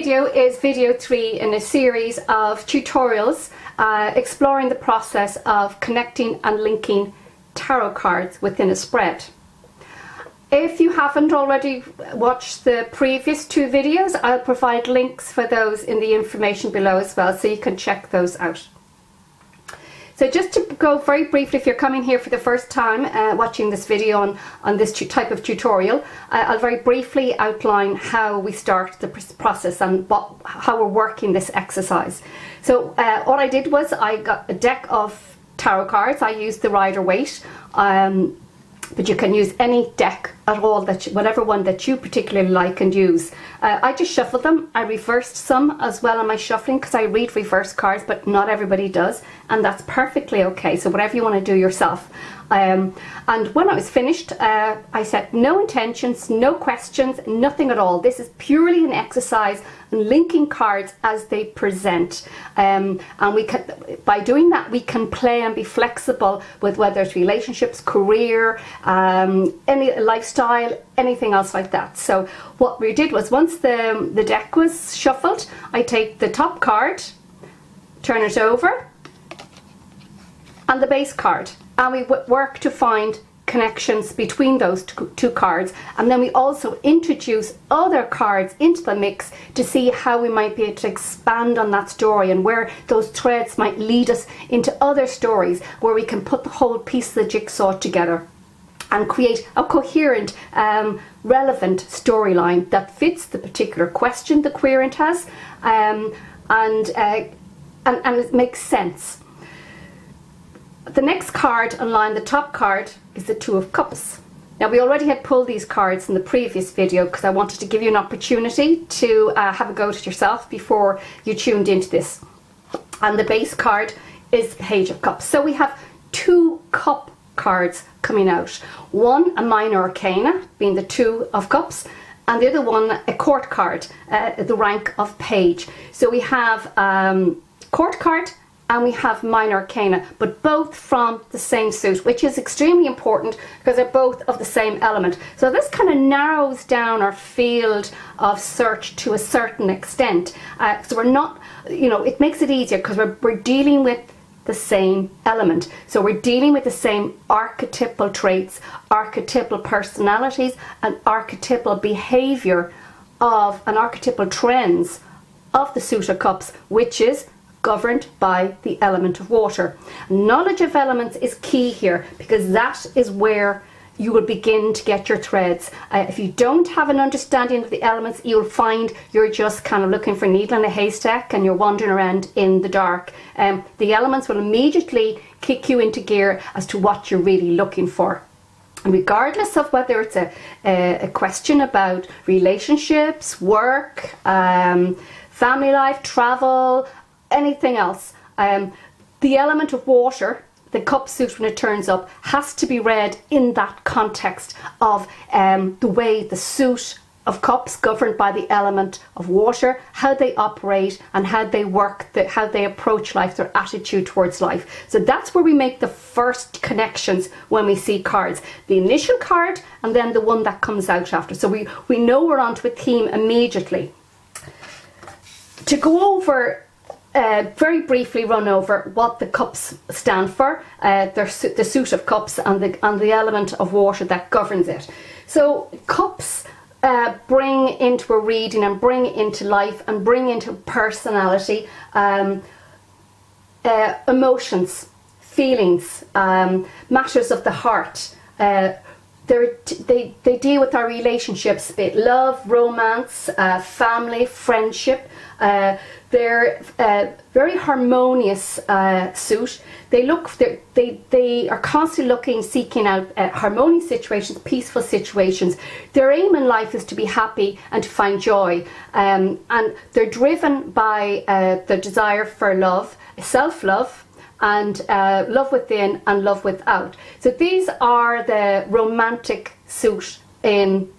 video is video 3 in a series of tutorials exploring the process of connecting and linking tarot cards within a spread. If you haven't already watched the previous 2 videos, I'll provide links for those in the information below as well, so you can check those out. So just to go very briefly, if you're coming here for the first time watching this video on this type of tutorial, I'll very briefly outline how we start the process and how we're working this exercise. So what I did was I got a deck of tarot cards. I used the Rider-Waite, but you can use any deck at all, whatever one that you particularly like and use. I just shuffled them. I reversed some as well in my shuffling because I read reverse cards, but not everybody does, and that's perfectly okay. So whatever you want to do yourself. And when I was finished, I set no intentions, no questions, nothing at all. This is purely an exercise in linking cards as they present. And we can, by doing that, we can play and be flexible with whether it's relationships, career, any lifestyle, anything else like that. So what we did was, once the deck was shuffled, I take the top card, turn it over, and the base card, and we work to find connections between those two cards, and then we also introduce other cards into the mix to see how we might be able to expand on that story and where those threads might lead us into other stories where we can put the whole piece of the jigsaw together and create a coherent, relevant storyline that fits the particular question the querent has, and it makes sense. The next card on line, the top card, is the Two of Cups. Now, we already had pulled these cards in the previous video because I wanted to give you an opportunity to have a go at it yourself before you tuned into this. And the base card is Page of Cups. So we have 2 cup cards coming out. One, a minor arcana, being the Two of Cups, and the other one, a court card, the rank of page. So we have court card and we have minor arcana, but both from the same suit, which is extremely important because they're both of the same element. So this kind of narrows down our field of search to a certain extent. So we're not, it makes it easier because we're dealing with the same element. So we're dealing with the same archetypal traits, archetypal personalities, and archetypal behavior of, and archetypal trends of the suit of cups, which is governed by the element of water. Knowledge of elements is key here because that is where you will begin to get your threads. If you don't have an understanding of the elements, you'll find you're just kind of looking for a needle in a haystack and you're wandering around in the dark. The elements will immediately kick you into gear as to what you're really looking for. And regardless of whether it's a question about relationships, work, family life, travel, anything else, the element of water, the cup suit, when it turns up, has to be read in that context of the way the suit of cups, governed by the element of water, how they operate and how they work, how they approach life, their attitude towards life. So that's where we make the first connections when we see cards. The initial card and then the one that comes out after. So we know we're onto a theme immediately. To go over, very briefly run over what the cups stand for, the suit of cups and the element of water that governs it. So cups bring into a reading and bring into life and bring into personality emotions, feelings, matters of the heart. They deal with our relationships, be it love, romance, family, friendship. They're very harmonious suit. They are constantly seeking out harmonious situations, peaceful situations. Their aim in life is to be happy and to find joy. And they're driven by the desire for love, self-love, and love within and love without. So these are the romantic suit in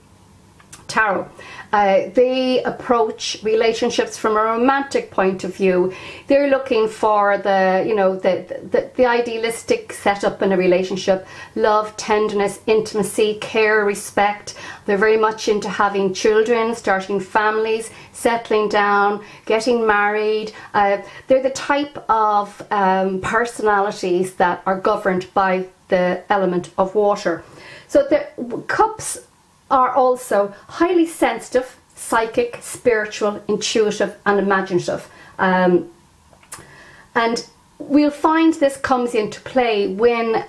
tarot. They approach relationships from a romantic point of view. They're looking for the idealistic setup in a relationship: love, tenderness, intimacy, care, respect. They're very much into having children, starting families, settling down, getting married. They're the type of personalities that are governed by the element of water. So the cups are also highly sensitive, psychic, spiritual, intuitive and imaginative. And we'll find this comes into play when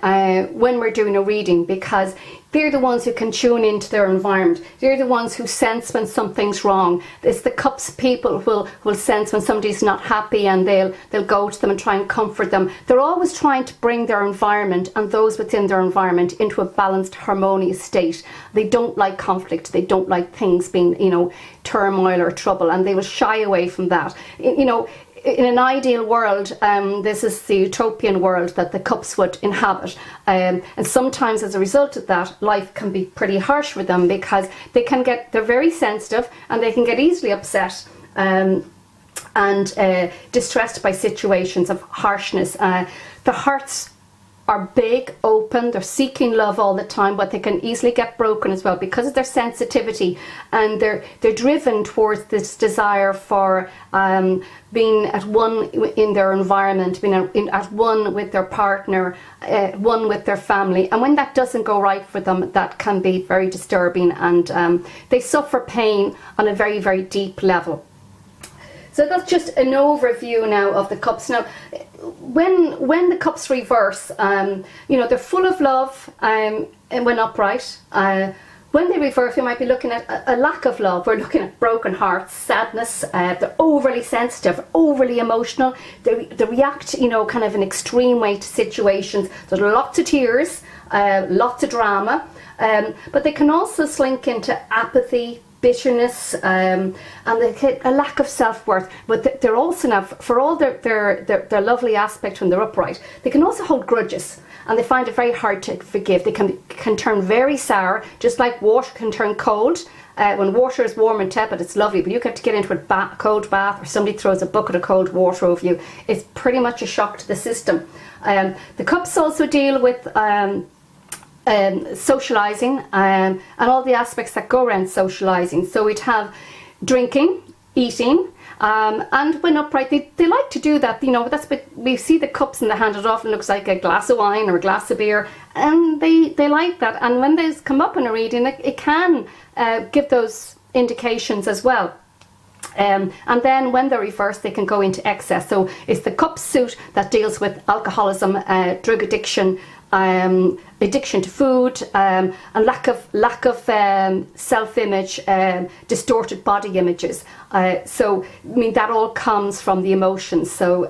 we're doing a reading, because they're the ones who can tune into their environment. They're the ones who sense when something's wrong. It's the cups people will sense when somebody's not happy, and they'll go to them and try and comfort them. They're always trying to bring their environment and those within their environment into a balanced, harmonious state. They don't like conflict. They don't like things being, turmoil or trouble, and they will shy away from that. In an ideal world, this is the utopian world that the cups would inhabit, and sometimes as a result of that, life can be pretty harsh for them, because they're very sensitive and they can get easily upset and distressed by situations of harshness. The hearts are big, open, they're seeking love all the time, but they can easily get broken as well because of their sensitivity, and they're driven towards this desire for being at one in their environment, being at one with their partner, one with their family. And when that doesn't go right for them, that can be very disturbing, and they suffer pain on a very, very deep level. So that's just an overview now of the cups. Now, when the cups reverse, they're full of love and when upright. When they reverse, we might be looking at a lack of love. We're looking at broken hearts, sadness. They're overly sensitive, overly emotional. They react, kind of in extreme way to situations. There's lots of tears, lots of drama, but they can also slink into apathy, bitterness, and they get a lack of self-worth. But they're also now, for all their lovely aspect when they're upright, they can also hold grudges, and they find it very hard to forgive. They can turn very sour, just like water can turn cold. When water is warm and tepid, it's lovely, but you have to get into a cold bath, or somebody throws a bucket of cold water over you. It's pretty much a shock to the system. The cups also deal with socializing and all the aspects that go around socializing. So we'd have drinking, eating, and when upright, they like to do that. That's what we see, the cups in the hand. It often looks like a glass of wine or a glass of beer, and they like that. And when they come up in a reading, it can give those indications as well. And then when they're reversed, they can go into excess. So it's the cup suit that deals with alcoholism, drug addiction, addiction to food, and lack of self-image, distorted body images. So that all comes from the emotions. So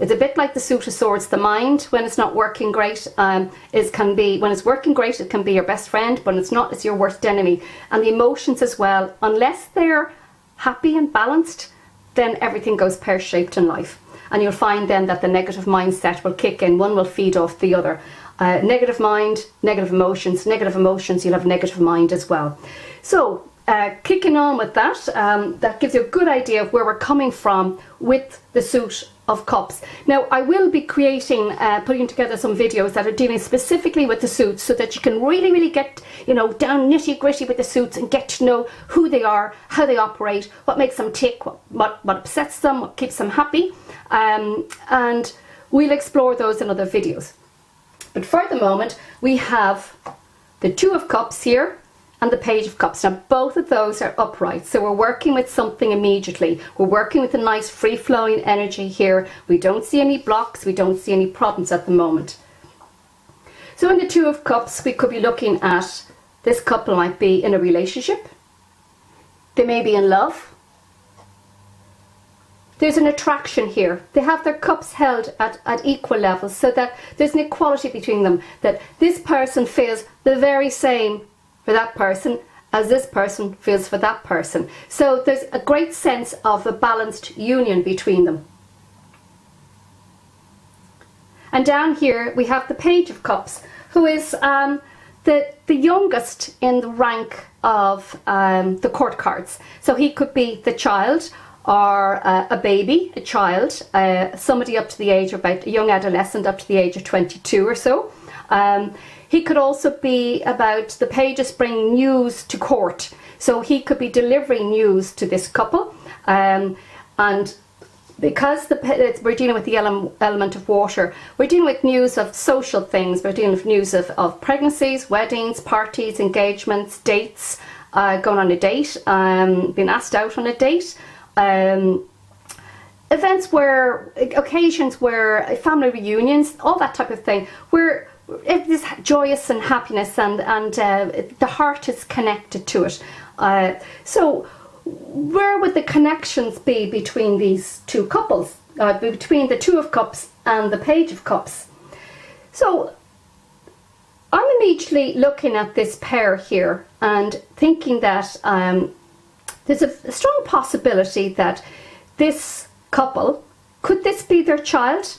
it's a bit like the suit of swords. The mind, when it's not working great, when it's working great, it can be your best friend, but when it's not, it's your worst enemy. And the emotions as well, unless they're happy and balanced, then everything goes pear-shaped in life. And you'll find then that the negative mindset will kick in. One will feed off the other. Negative mind, negative emotions, you'll have negative mind as well. So kicking on with that, that gives you a good idea of where we're coming from with the suit of cups. Now, I will be creating, putting together some videos that are dealing specifically with the suits, so that you can really, really get, down nitty gritty with the suits and get to know who they are, how they operate, what makes them tick, what upsets them, what keeps them happy, and we'll explore those in other videos. But for the moment, we have the Two of Cups here and the Page of Cups. Now, both of those are upright, so we're working with something immediately. We're working with a nice free-flowing energy here. We don't see any blocks, we don't see any problems at the moment. So in the Two of Cups, we could be looking at this couple might be in a relationship. They may be in love. There's an attraction here. They have their cups held at equal levels, so that there's an equality between them, that this person feels the very same for that person as this person feels for that person. So there's a great sense of a balanced union between them. And down here we have the Page of Cups, who is the youngest in the rank of the court cards. So he could be the child, or a baby, a child, somebody up to the age of about a young adolescent up to the age of 22 or so. He could also be about the pages bringing news to court. So he could be delivering news to this couple. And because we're dealing with the element of water, we're dealing with news of social things. We're dealing with news of pregnancies, weddings, parties, engagements, dates, going on a date, being asked out on a date. Events where, occasions where, family reunions, all that type of thing, where it is joyous and happiness, and the heart is connected to it. So where would the connections be between these two couples, between the Two of Cups and the Page of Cups? So I'm immediately looking at this pair here and thinking that there's a strong possibility that this couple, could this be their child?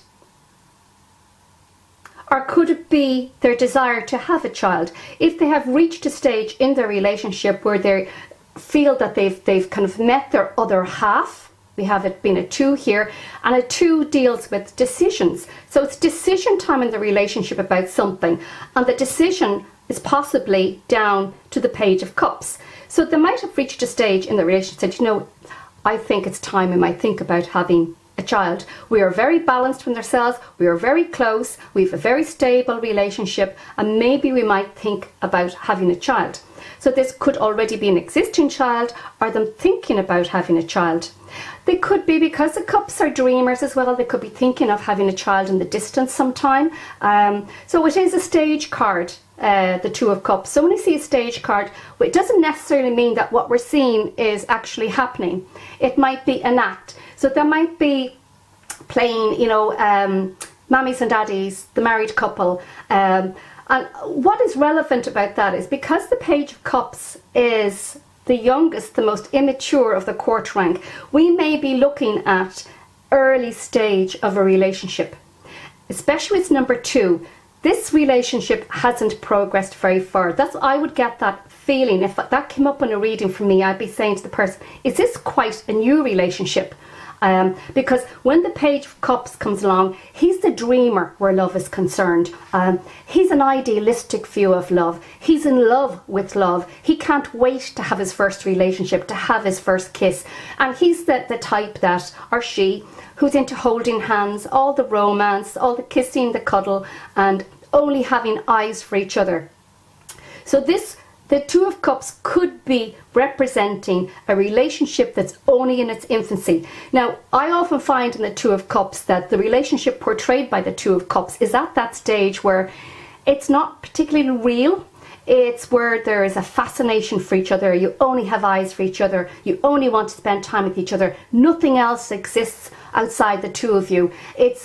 Or could it be their desire to have a child? If they have reached a stage in their relationship where they feel that they've kind of met their other half, we have it being a 2 here, and a 2 deals with decisions. So it's decision time in the relationship about something, and the decision is possibly down to the Page of Cups. So they might have reached a stage in the relationship and said, you know, I think it's time we might think about having a child. We are very balanced with ourselves, we are very close, we have a very stable relationship, and maybe we might think about having a child. So this could already be an existing child, or them thinking about having a child. They could be, because the Cups are dreamers as well, they could be thinking of having a child in the distance sometime. So it is a stage card, the Two of Cups. So when you see a stage card, it doesn't necessarily mean that what we're seeing is actually happening. It might be an act. So there might be playing, you know, mammies and daddies, the married couple. And what is relevant about that is because the Page of Cups is the youngest, the most immature of the court rank, we may be looking at early stage of a relationship. Especially with number 2, this relationship hasn't progressed very far. I would get that feeling. If that came up in a reading for me, I'd be saying to the person, is this quite a new relationship? Because when the Page of Cups comes along, he's the dreamer where love is concerned. He's an idealistic view of love. He's in love with love. He can't wait to have his first relationship, to have his first kiss. And he's the type that, or she, who's into holding hands, all the romance, all the kissing, the cuddle, and only having eyes for each other. So the Two of Cups could be representing a relationship that's only in its infancy. Now, I often find in the Two of Cups that the relationship portrayed by the Two of Cups is at that stage where it's not particularly real. It's where there is a fascination for each other. You only have eyes for each other. You only want to spend time with each other. Nothing else exists outside the two of you.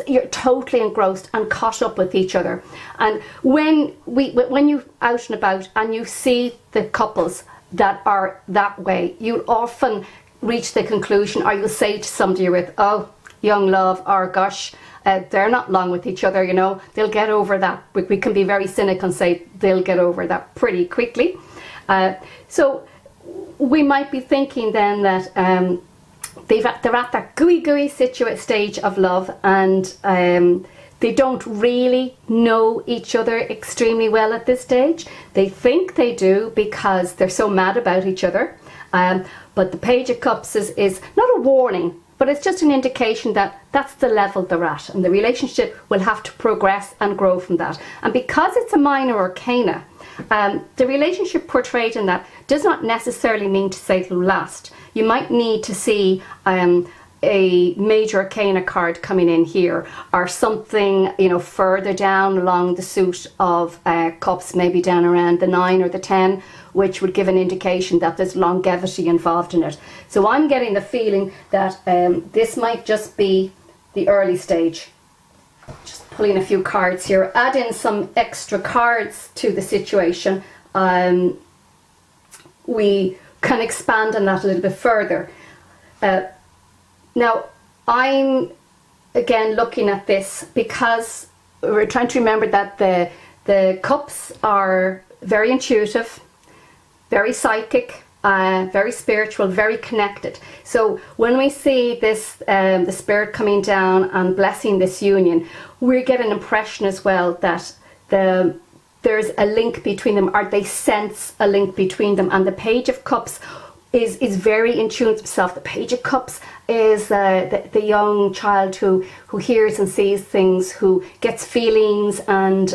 You're totally engrossed and caught up with each other. And when you out and about and you see the couples that are that way, you often reach the conclusion, or you'll say to somebody you're with, oh, young love, or gosh, they're not long with each other, you know, they'll get over that. We can be very cynical and say they'll get over that pretty quickly. So we might be thinking then that they're at that gooey stage of love, and they don't really know each other extremely well at this stage. They think they do because they're so mad about each other. But the Page of Cups is not a warning, but it's just an indication that that's the level they're at, and the relationship will have to progress and grow from that. And because it's a minor arcana, the relationship portrayed in that does not necessarily mean to say it'll last. You might need to see a major arcana card coming in here, or something, you know, further down along the suit of cups, maybe down around the 9 or the 10, which would give an indication that there's longevity involved in it. So I'm getting the feeling that this might just be the early stage. Just pulling a few cards here, add in some extra cards to the situation. We can expand on that a little bit further. Now, I'm again looking at this because we're trying to remember that the cups are very intuitive, very psychic, very spiritual, very connected. So when we see this, the spirit coming down and blessing this union, we get an impression as well that there's a link between them, or they sense a link between them. And the Page of Cups is very in tune with himself. The Page of Cups is the young child who hears and sees things, who gets feelings, and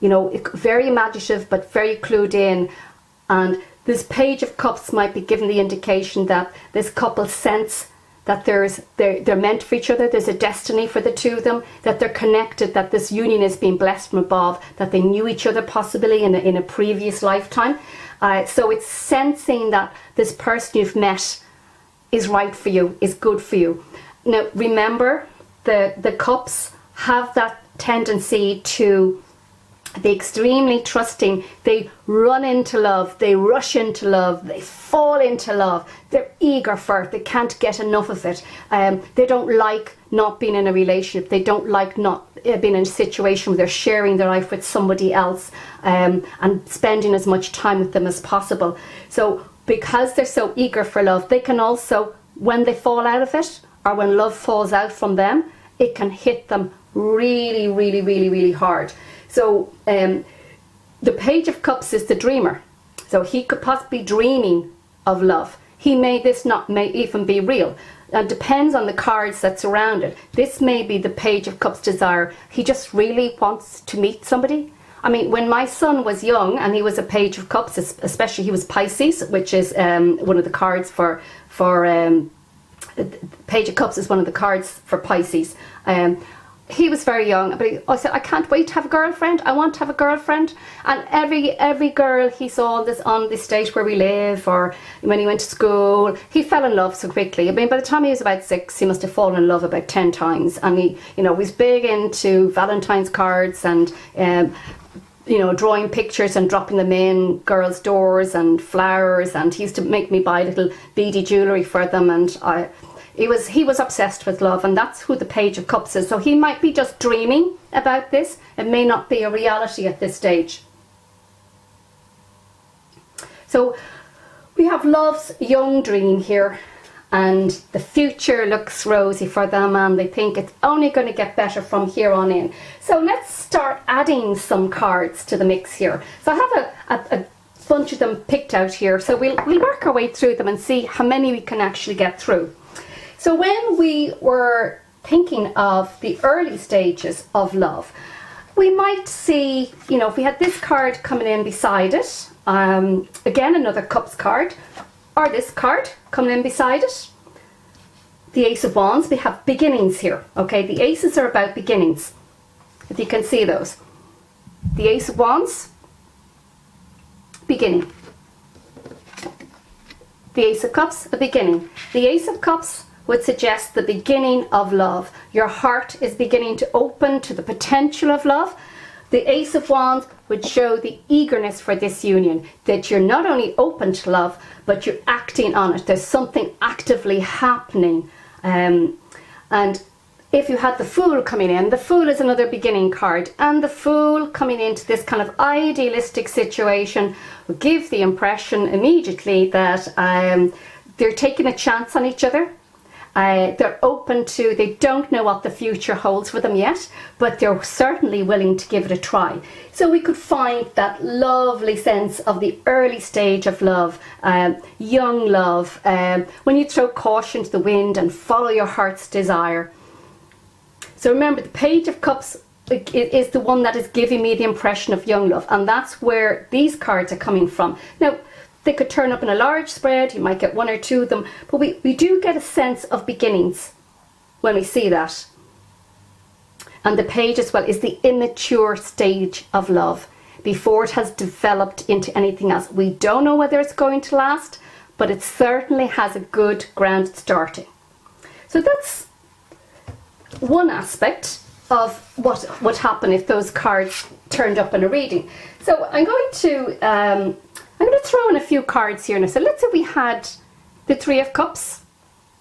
you know, very imaginative but very clued in. And this Page of Cups might be given the indication that this couple sense that they're meant for each other, there's a destiny for the two of them, that they're connected, that this union is being blessed from above, that they knew each other possibly in a previous lifetime. So it's sensing that this person you've met is right for you, is good for you. Now remember, the cups have that tendency to be extremely trusting. They run into love, they rush into love, they fall into love, they're eager for it, they can't get enough of it. They don't like not being in a relationship, they don't like not being in a situation where they're sharing their life with somebody else, and spending as much time with them as possible. So because they're so eager for love, they can also, when they fall out of it, or when love falls out from them, it can hit them really, really, really, really hard. So the Page of Cups is the dreamer. So he could possibly be dreaming of love. May even be real. It depends on the cards that surround it. This may be the Page of Cups desire. He just really wants to meet somebody. I mean, when my son was young and he was a Page of Cups, especially he was Pisces, which is one of the cards for Page of Cups is one of the cards for Pisces. He was very young, but I said, I can't wait to have a girlfriend. I want to have a girlfriend. And every girl he saw on this state where we live, or when he went to school, he fell in love so quickly. I mean, by the time he was about 6, he must have fallen in love about 10 times. And he, you know, was big into Valentine's cards and, you know, drawing pictures and dropping them in girls' doors and flowers. And he used to make me buy little beady jewellery for them. And he was obsessed with love, and that's who the Page of Cups is. So he might be just dreaming about this. It may not be a reality at this stage. So we have love's young dream here, and the future looks rosy for them, and they think it's only going to get better from here on in. So let's start adding some cards to the mix here. So I have a bunch of them picked out here. So we'll work our way through them and see how many we can actually get through. So when we were thinking of the early stages of love, we might see, you know, if we had this card coming in beside it, again another Cups card, or this card coming in beside it, the Ace of Wands, we have beginnings here, okay? The aces are about beginnings, if you can see those. The Ace of Wands, beginning. The Ace of Cups, a beginning. The Ace of Cups would suggest the beginning of love. Your heart is beginning to open to the potential of love. The Ace of Wands would show the eagerness for this union, that you're not only open to love, but you're acting on it. There's something actively happening. And if you had the Fool coming in, the Fool is another beginning card, and the Fool coming into this kind of idealistic situation would give the impression immediately that they're taking a chance on each other. They're open to, they don't know what the future holds for them yet, but they're certainly willing to give it a try. So we could find that lovely sense of the early stage of love, young love, when you throw caution to the wind and follow your heart's desire. So remember, the Page of Cups is the one that is giving me the impression of young love, and that's where these cards are coming from. Now, they could turn up in a large spread, you might get one or two of them, but we do get a sense of beginnings when we see that. And the Page as well is the immature stage of love, before it has developed into anything else. We don't know whether it's going to last, but it certainly has a good ground starting. So that's one aspect of what would happen if those cards turned up in a reading. So I'm going to throw in a few cards here now. So let's say we had the Three of Cups.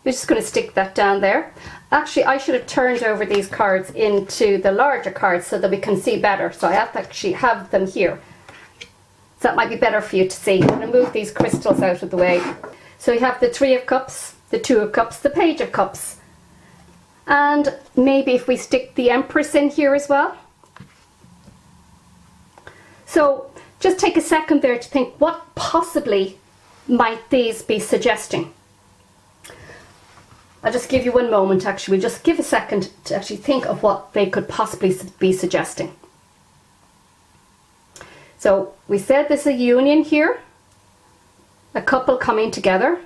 We're just going to stick that down there. Actually, I should have turned over these cards into the larger cards so that we can see better. So I have to actually have them here. So that might be better for you to see. I'm going to move these crystals out of the way. So you have the Three of Cups, the Two of Cups, the Page of Cups. And maybe if we stick the Empress in here as well. So just take a second there to think, what possibly might these be suggesting? I'll just give you one moment actually. We'll just give a second to actually think of what they could possibly be suggesting. So we said there's a union here, a couple coming together.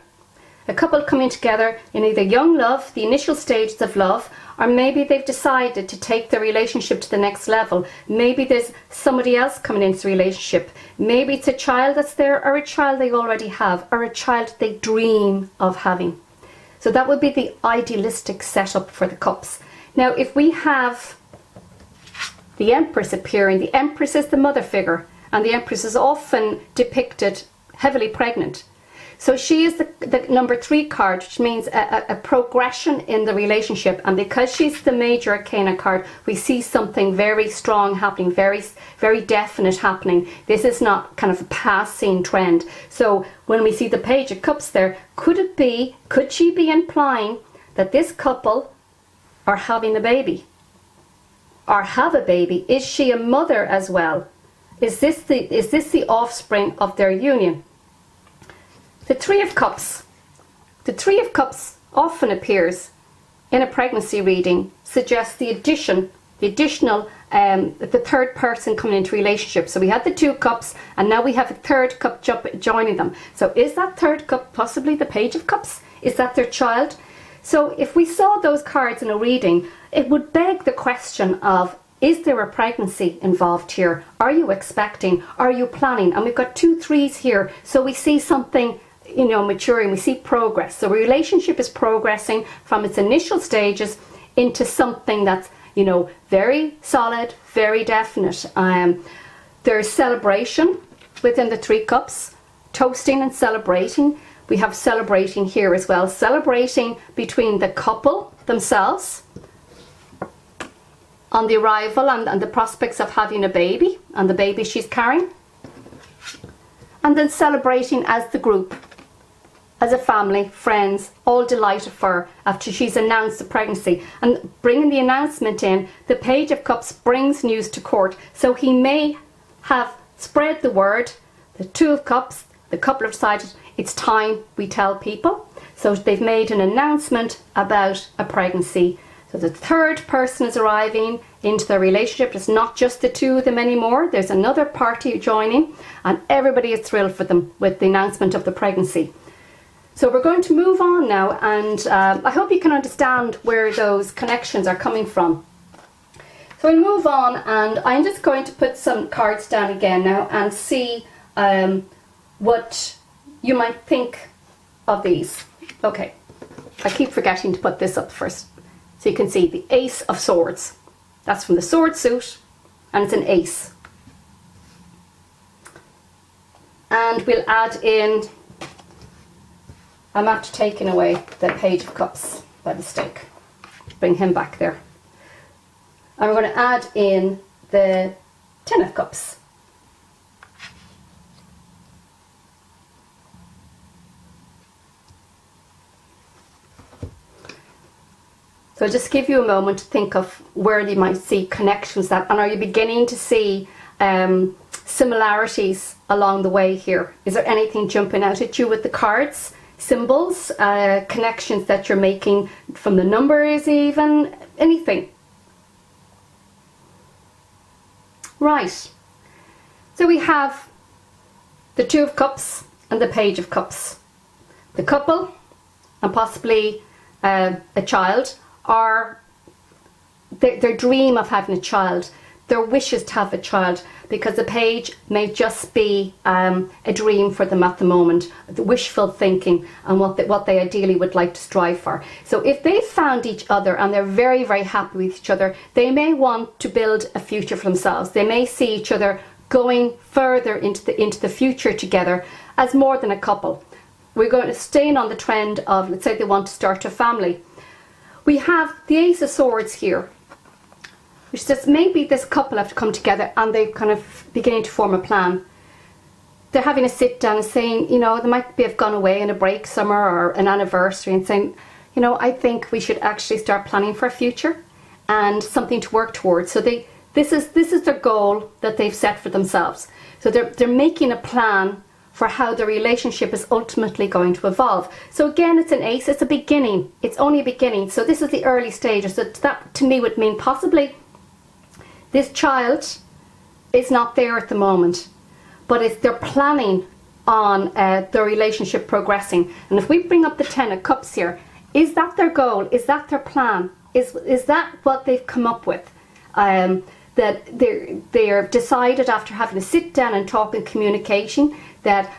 A couple coming together in either young love, the initial stages of love, or maybe they've decided to take their relationship to the next level. Maybe there's somebody else coming into the relationship. Maybe it's a child that's there, or a child they already have, or a child they dream of having. So that would be the idealistic setup for the cups. Now, if we have the Empress appearing, the Empress is the mother figure, and the Empress is often depicted heavily pregnant. So she is the number 3 card, which means a progression in the relationship. And because she's the major arcana card, we see something very strong happening, very, very definite happening. This is not kind of a passing trend. So when we see the Page of Cups there, could she be implying that this couple are having a baby? Or have a baby? Is she a mother as well? Is this the offspring of their union? The Three of Cups. The Three of Cups often appears in a pregnancy reading, suggests the third person coming into relationship. So we had the 2 cups, and now we have a third cup joining them. So is that third cup possibly the Page of Cups? Is that their child? So if we saw those cards in a reading, it would beg the question of, is there a pregnancy involved here? Are you expecting? Are you planning? And we've got 2 3s here, so we see something, maturing. We see progress. So a relationship is progressing from its initial stages into something that's, very solid, very definite. There's celebration within the 3 cups, toasting and celebrating. We have celebrating here as well, celebrating between the couple themselves on the arrival and the prospects of having a baby and the baby she's carrying. And then celebrating as the group, as a family, friends, all delighted for her after she's announced the pregnancy. And bringing the announcement in, the Page of Cups brings news to court. So he may have spread the word, the 2 of Cups, the couple have decided it's time we tell people. So they've made an announcement about a pregnancy. So the third person is arriving into their relationship. It's not just the 2 of them anymore. There's another party joining, and everybody is thrilled for them with the announcement of the pregnancy. So we're going to move on now, and I hope you can understand where those connections are coming from. So we'll move on, and I'm just going to put some cards down again now and see what you might think of these. Okay, I keep forgetting to put this up first. So you can see the Ace of Swords. That's from the sword suit, and it's an ace. And we'll add in, I'm after taking away the Page of Cups by mistake. Bring him back there. And we're going to add in the 10 of Cups. So just give you a moment to think of where you might see connections that, and are you beginning to see similarities along the way here? Is there anything jumping out at you with the cards, symbols, connections that you're making from the numbers even, anything? Right, so we have the 2 of Cups and the Page of Cups. The couple and possibly a child, or their dream of having a child, their wishes to have a child, because the page may just be a dream for them at the moment, the wishful thinking and what they ideally would like to strive for. So if they found each other and they're very, very happy with each other, they may want to build a future for themselves. They may see each other going further into the future together as more than a couple. We're going to stay on the trend of, let's say they want to start a family. We have the Ace of Swords here, which says maybe this couple have to come together and they're kind of beginning to form a plan. they're having a sit down and saying, you know, they might be have gone away on a break somewhere or an anniversary and saying, you know, I think we should actually start planning for a future and something to work towards. So this is their goal that they've set for themselves. So they're making a plan for how the relationship is ultimately going to evolve. So again, it's an ace, it's a beginning. It's only a beginning. So this is the early stages. So that to me would mean possibly this child is not there at the moment, but they're planning on their relationship progressing. And if we bring up the 10 of Cups here, is that their goal? Is that their plan? Is that what they've come up with? That they're decided after having a sit down and talk and communication that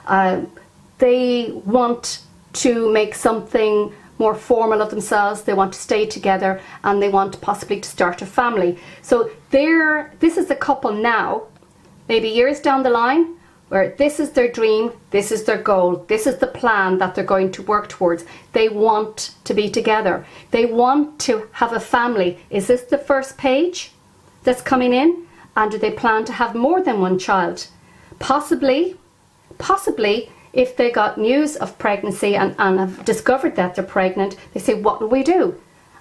they want to make something more formal of themselves. They want to stay together and they want possibly to start a family. So this is the couple now, maybe years down the line, where this is their dream, this is their goal, this is the plan that they're going to work towards. They want to be together. They want to have a family. Is this the first page that's coming in? And do they plan to have more than one child? Possibly, if they got news of pregnancy and have discovered that they're pregnant, they say, what will we do?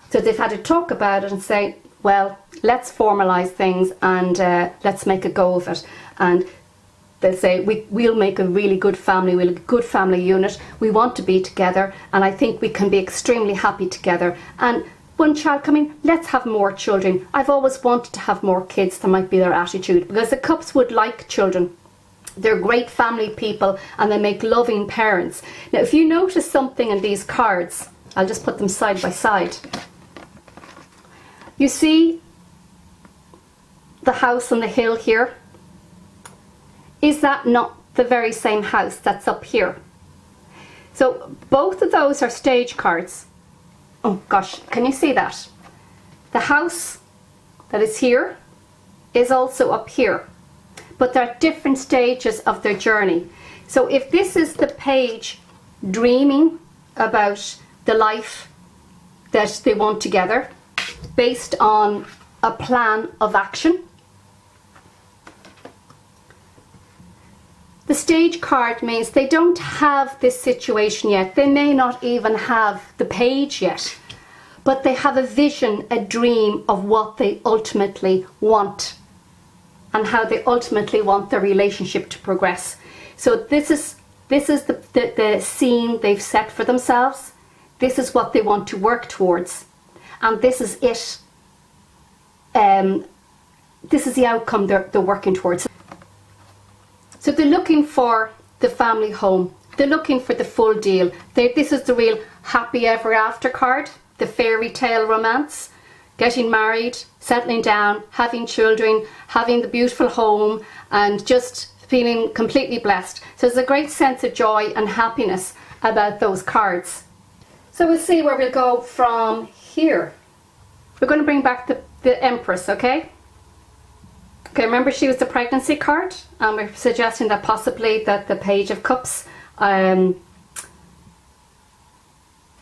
So they've had to talk about it and say, well, let's formalize things and let's make a go of it. And they'll say, we'll make a really good family, we'll have a good family unit, we want to be together, and I think we can be extremely happy together. And one child coming, let's have more children. I've always wanted to have more kids, that might be their attitude, because the Cups would like children. They're great family people and they make loving parents. Now, if you notice something in these cards, I'll just put them side by side. You see the house on the hill here? Is that not the very same house that's up here? So both of those are stage cards. Oh gosh, can you see that? The house that is here is also up here, but they're at different stages of their journey. So if this is the page dreaming about the life that they want together based on a plan of action, the stage card means they don't have this situation yet. They may not even have the page yet, but they have a vision, a dream of what they ultimately want and how they ultimately want their relationship to progress. So this is the scene they've set for themselves. This is what they want to work towards, and this is it. This is the outcome they're working towards. So they're looking for the family home. They're looking for the full deal. This is the real happy ever after card, the fairy tale romance, getting married, settling down, having children, having the beautiful home, and just feeling completely blessed. So there's a great sense of joy and happiness about those cards. So we'll see where we'll go from here. We're going to bring back the Empress, okay? Okay, remember she was the pregnancy card, and we're suggesting that possibly that the Page of Cups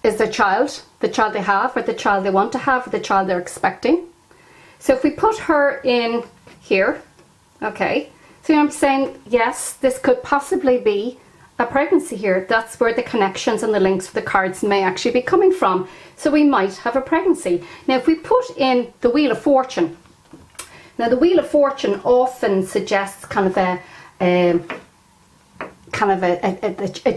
is their child, the child they have, or the child they want to have, or the child they're expecting. So if we put her in here, okay, so I'm saying, yes, this could possibly be a pregnancy here. That's where the connections and the links for the cards may actually be coming from. So we might have a pregnancy. Now if we put in the Wheel of Fortune, now the Wheel of Fortune often suggests kind of a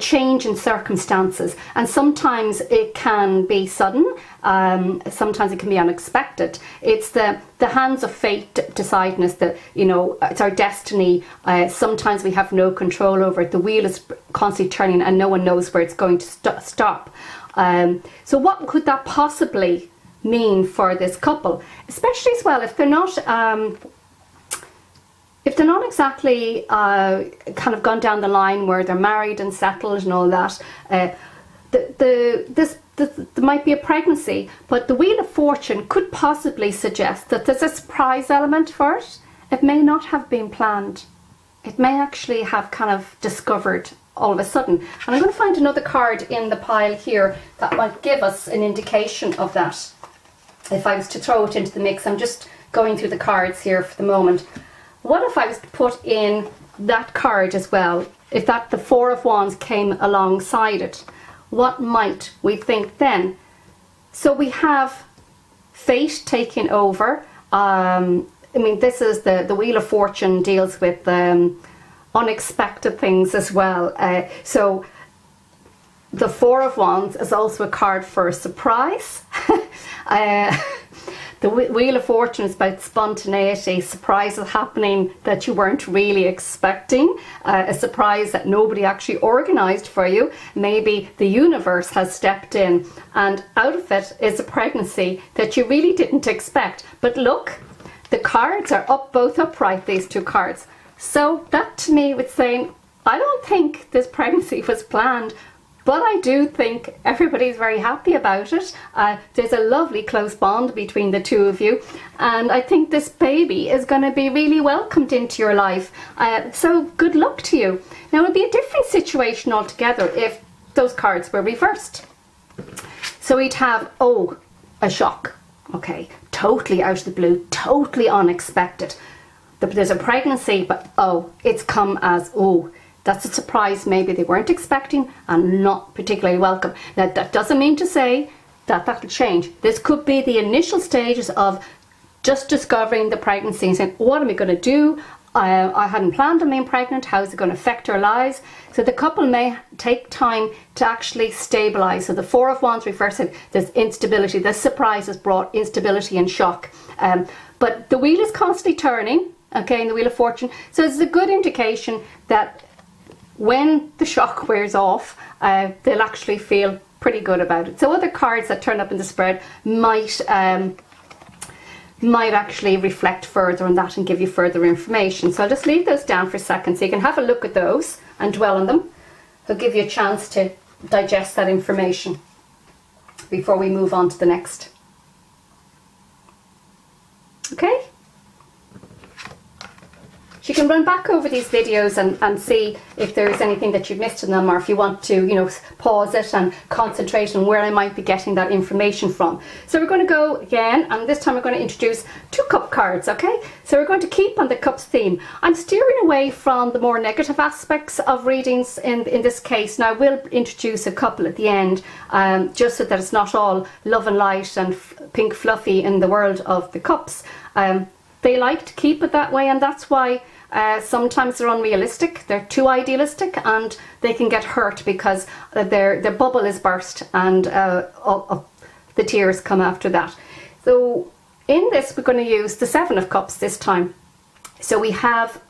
change in circumstances, and sometimes it can be sudden, sometimes it can be unexpected. It's the hands of fate deciding us that, you know, it's our destiny. Sometimes we have no control over it. The wheel is constantly turning and no one knows where it's going to stop. So what could that possibly mean for this couple, especially as well if they're not exactly kind of gone down the line where they're married and settled and all that. There might be a pregnancy, but the Wheel of Fortune could possibly suggest that there's a surprise element for it. It may not have been planned. It may actually have kind of discovered all of a sudden. And I'm going to find another card in the pile here that might give us an indication of that. If I was to throw it into the mix, I'm just going through the cards here for the moment. What if I was to put in that card as well, if that the Four of Wands came alongside it, what might we think then? So we have fate taking over. I mean, this is the Wheel of Fortune deals with unexpected things as well. So the Four of Wands is also a card for a surprise. The Wheel of Fortune is about spontaneity, surprises happening that you weren't really expecting, a surprise that nobody actually organised for you. Maybe the universe has stepped in, and out of it is a pregnancy that you really didn't expect. But look, the cards are up, both upright, these two cards. So that to me was saying, I don't think this pregnancy was planned, but I do think everybody's very happy about it. There's a lovely close bond between the two of you, and I think this baby is going to be really welcomed into your life. So good luck to you. Now, it would be a different situation altogether if those cards were reversed. So we'd have, oh, a shock. Okay, totally out of the blue, totally unexpected. There's a pregnancy, but oh, it's come as, oh, that's a surprise maybe they weren't expecting and not particularly welcome. Now, that doesn't mean to say that that'll change. This could be the initial stages of just discovering the pregnancy and saying, what am I going to do? I hadn't planned on being pregnant. How is it going to affect our lives? So the couple may take time to actually stabilise. So the Four of Wands reversing, there's instability. This surprise has brought instability and shock. But the wheel is constantly turning, okay, in the Wheel of Fortune. So it's a good indication that when the shock wears off, they'll actually feel pretty good about it. So other cards that turn up in the spread might actually reflect further on that and give you further information. So I'll just leave those down for a second so you can have a look at those and dwell on them. They'll give you a chance to digest that information before we move on to the next. Okay? You can run back over these videos and see if there's anything that you've missed in them, or if you want to, you know, pause it and concentrate on where I might be getting that information from. So we're going to go again, and this time we're going to introduce two cup cards, okay? So we're going to keep on the cups theme. I'm steering away from the more negative aspects of readings in this case. Now I will introduce a couple at the end, just so that it's not all love and light and pink fluffy in the world of the cups. They like to keep it that way, and that's why sometimes they're unrealistic, they're too idealistic, and they can get hurt because their bubble is burst and the tears come after that. So in this we're going to use the Seven of Cups this time. So we have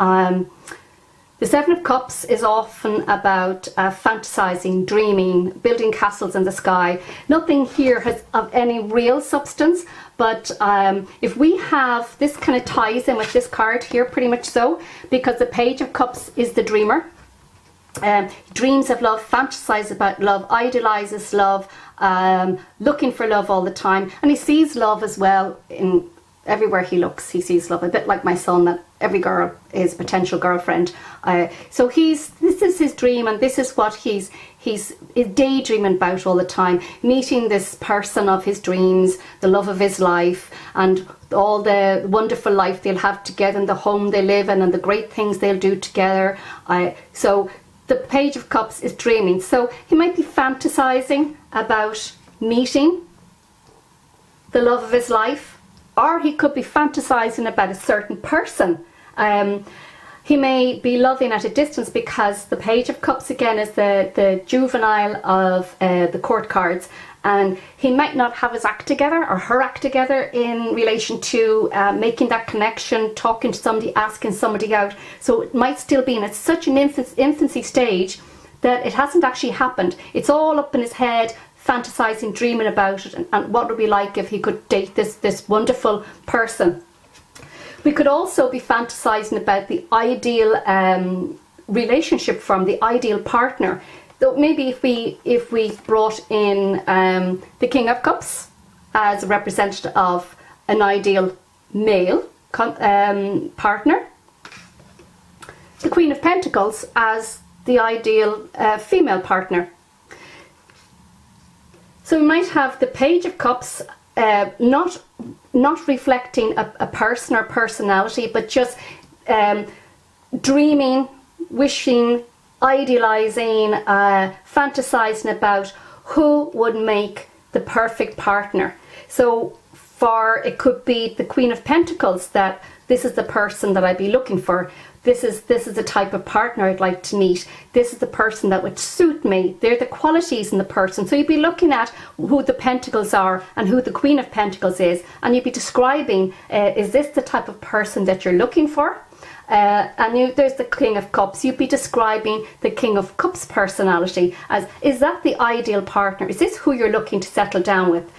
the Seven of Cups is often about fantasizing, dreaming, building castles in the sky. Nothing here has of any real substance, but if we have, this kind of ties in with this card here pretty much so, because the Page of Cups is the dreamer. Dreams of love, fantasizes about love, idealizes love, looking for love all the time, and he sees love as well in everywhere he looks. He sees love, a bit like my son, that every girl is a potential girlfriend. So this is his dream, and this is what he's daydreaming about all the time, meeting this person of his dreams, the love of his life, and all the wonderful life they'll have together, and the home they live in, and the great things they'll do together. So the Page of Cups is dreaming. So he might be fantasizing about meeting the love of his life, or he could be fantasizing about a certain person. He may be loving at a distance, because the Page of Cups again is the juvenile of the court cards, and he might not have his act together or her act together in relation to making that connection, talking to somebody, asking somebody out. So it might still be in such an infancy stage that it hasn't actually happened. It's all up in his head, fantasizing, dreaming about it, and what it would be like if he could date this wonderful person. We could also be fantasizing about the ideal relationship from the ideal partner. So maybe if we brought in the King of Cups as a representative of an ideal male partner, the Queen of Pentacles as the ideal female partner. So we might have the Page of Cups not reflecting a person or personality, but just dreaming, wishing, idealizing, fantasizing about who would make the perfect partner. So it could be the Queen of Pentacles, that this is the person that I'd be looking for. This is the type of partner I'd like to meet. This is the person that would suit me. They're the qualities in the person. So you'd be looking at who the Pentacles are and who the Queen of Pentacles is, and you'd be describing, is this the type of person that you're looking for? There's the King of Cups. You'd be describing the King of Cups personality as, is that the ideal partner? Is this who you're looking to settle down with?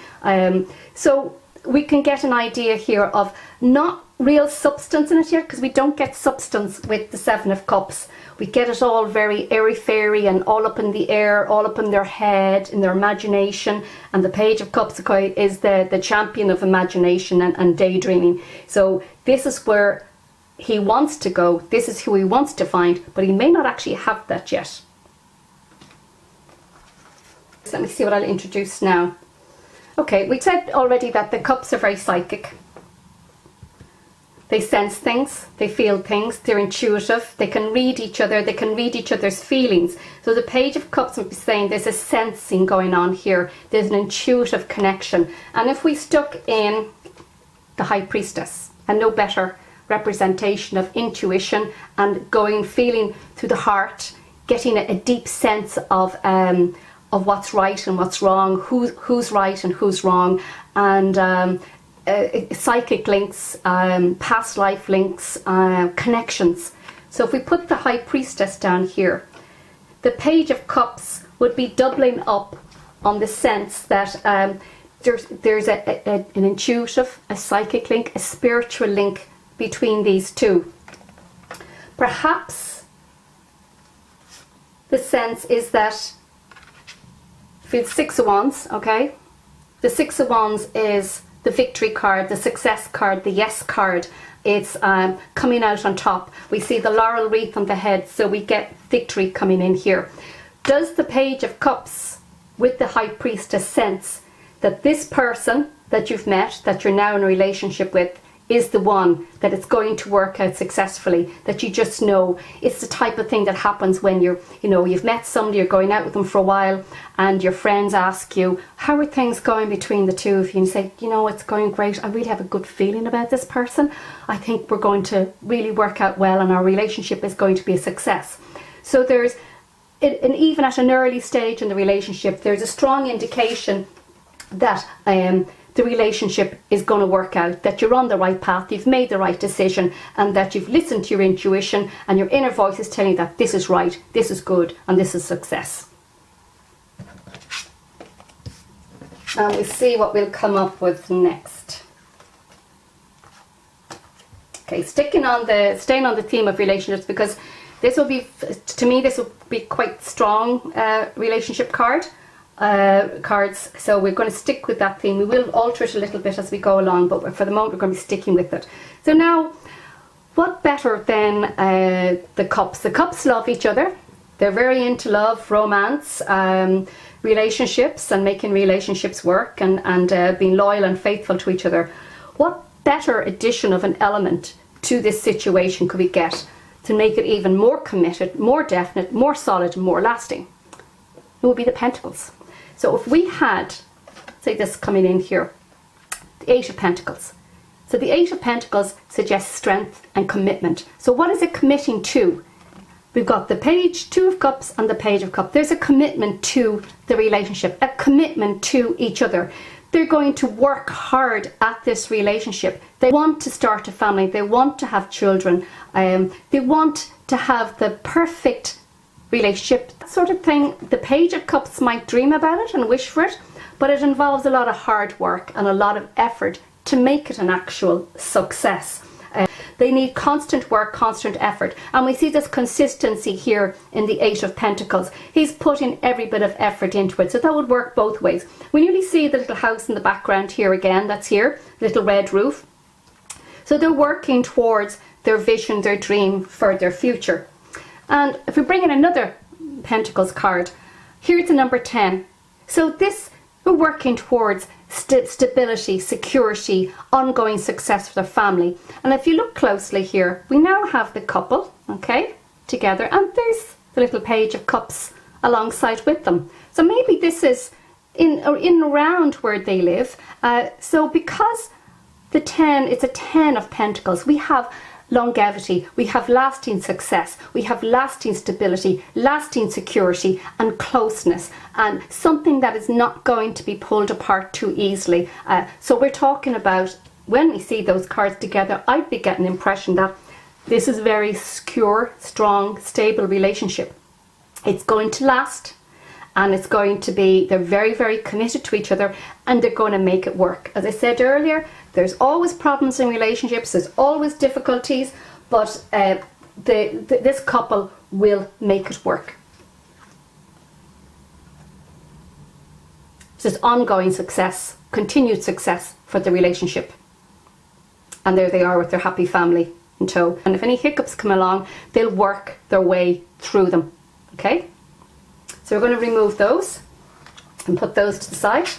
So we can get an idea here of not real substance in it here, because we don't get substance with the Seven of Cups. We get it all very airy-fairy and all up in the air, all up in their head, in their imagination. And the Page of Cups is the champion of imagination and daydreaming. So this is where he wants to go. This is who he wants to find, but he may not actually have that yet. So let me see what I'll introduce now. Okay, we said already that the Cups are very psychic. They sense things, they feel things, they're intuitive, they can read each other, they can read each other's feelings. So the Page of Cups would be saying there's a sensing going on here, there's an intuitive connection. And if we stuck in the High Priestess, and no better representation of intuition and feeling through the heart, getting a deep sense of what's right and what's wrong, who's right and who's wrong, and psychic links, past life links, connections. So if we put the High Priestess down here, the Page of Cups would be doubling up on the sense that there's an intuitive, a psychic link, a spiritual link between these two. Perhaps the sense is that, for the Six of Wands, okay, the Six of Wands is the victory card, the success card, the yes card. It's coming out on top. We see the laurel wreath on the head, so we get victory coming in here. Does the Page of Cups with the High Priestess sense that this person that you've met, that you're now in a relationship with, is the one, that it's going to work out successfully, that you just know it's the type of thing that happens when you've met somebody, you're going out with them for a while, and your friends ask you, how are things going between the two of you? And you say, it's going great. I really have a good feeling about this person. I think we're going to really work out well and our relationship is going to be a success. So there's, and even at an early stage in the relationship, there's a strong indication that the relationship is going to work out, that you're on the right path, you've made the right decision, and that you've listened to your intuition and your inner voice is telling you that this is right, this is good, and this is success. And we'll see what we'll come up with next. Okay, staying on the theme of relationships, because this will be, to me, this will be quite strong relationship cards. So we're going to stick with that theme. We will alter it a little bit as we go along, but for the moment we're going to be sticking with it. So now, what better than the Cups? The Cups love each other. They're very into love, romance, relationships, and making relationships work, and being loyal and faithful to each other. What better addition of an element to this situation could we get to make it even more committed, more definite, more solid, and more lasting? It would be the Pentacles. So if we had, say this coming in here, the Eight of Pentacles. So the Eight of Pentacles suggests strength and commitment. So what is it committing to? We've got the Page, Two of Cups, and the Page of Cups. There's a commitment to the relationship, a commitment to each other. They're going to work hard at this relationship. They want to start a family. They want to have children. They want to have the perfect relationship, that sort of thing. The Page of Cups might dream about it and wish for it, but it involves a lot of hard work and a lot of effort to make it an actual success. They need constant work, constant effort, and we see this consistency here in the Eight of Pentacles. He's putting every bit of effort into it, so that would work both ways. We nearly see the little house in the background here again, that's here, little red roof. So they're working towards their vision, their dream for their future. And if we bring in another Pentacles card, here's the number 10. So this, we're working towards stability, security, ongoing success for their family. And if you look closely here, we now have the couple, okay, together, and there's the little page of cups alongside with them. So maybe this is in and around where they live. So because the 10, it's a 10 of Pentacles, we have longevity, we have lasting success, we have lasting stability, lasting security and closeness, and something that is not going to be pulled apart too easily. So we're talking about, when we see those cards together, I'd be getting the impression that this is a very secure, strong, stable relationship. It's going to last, and it's going to be, they're very, very committed to each other, and they're going to make it work. As I said earlier, there's always problems in relationships, there's always difficulties, but this couple will make it work. This is ongoing success, continued success for the relationship. And there they are with their happy family in tow. And if any hiccups come along, they'll work their way through them. Okay? So we're going to remove those and put those to the side.